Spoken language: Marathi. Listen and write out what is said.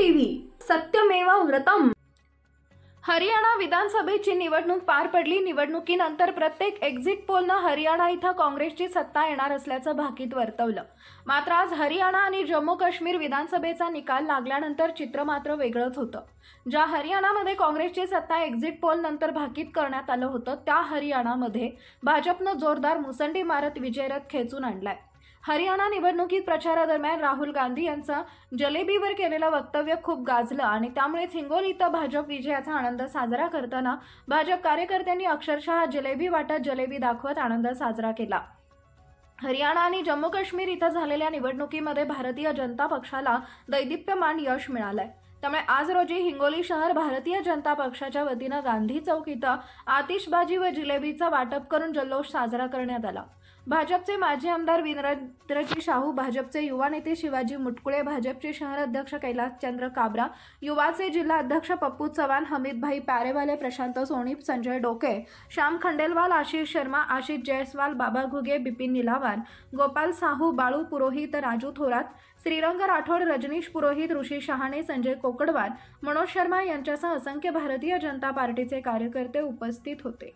टीव्ही सत्यमेव व्रतम। हरियाणा विधानसभेची निवडणूक पार पडली। निवडणुकीनंतर प्रत्येक एक्झिट पोलनं हरियाणा इथं काँग्रेसची सत्ता येणार असल्याचं भाकीत वर्तवलं। मात्र आज हरियाणा आणि जम्मू काश्मीर विधानसभेचा निकाल लागल्यानंतर चित्र मात्र वेगळंच होतं। ज्या हरियाणामध्ये काँग्रेसची सत्ता एक्झिट पोल नंतर भाकीत करण्यात आलं होतं, त्या हरियाणामध्ये भाजपनं जोरदार मुसंडी मारत विजयरथ खेचून आणलाय। हरियाणा निवडणुकीत प्रचारादरम्यान राहुल गांधी यांचं जलेबीवर केलेलं वक्तव्य खूप गाजलं आणि त्यामुळेच हिंगोली इथं भाजप विजयाचा आनंद साजरा करताना भाजप कार्यकर्त्यांनी अक्षरशः जलेबी वाटत जलेबी दाखवत आनंद साजरा केला। हरियाणा आणि जम्मू काश्मीर इथं झालेल्या निवडणुकीमध्ये भारतीय जनता पक्षाला दैदिप्यमान यश मिळालंय। त्यामुळे आज रोजी हिंगोली शहर भारतीय जनता पक्षाच्या वतीनं गांधी चौक इथं आतिषबाजी व जिलेबीचं वाटप करून जल्लोष साजरा करण्यात आला। भाजपचे माजी आमदार वीरेंद्रजी शाहू, भाजपचे युवा नेते शिवाजी मुटकुळे, भाजपचे शहर अध्यक्ष कैलासचंद्र काबरा, युवाचे जिल्हा अध्यक्ष पप्पू चव्हाण, हमीदभाई प्यारेवाले, प्रशांत सोनी, संजय डोके, श्याम खंडेलवाल, आशिष शर्मा, आशिष जयस्वाल, बाबा घुगे, बिपिन निलावार, गोपाल साहू, बाळू पुरोहित, राजू थोरात, श्रीरंग राठोड, रजनीश पुरोहित, ऋषी शहाणे, संजय कोकडवार, मनोज शर्मा यांच्यासह असंख्य भारतीय जनता पार्टीचे कार्यकर्ते उपस्थित होते।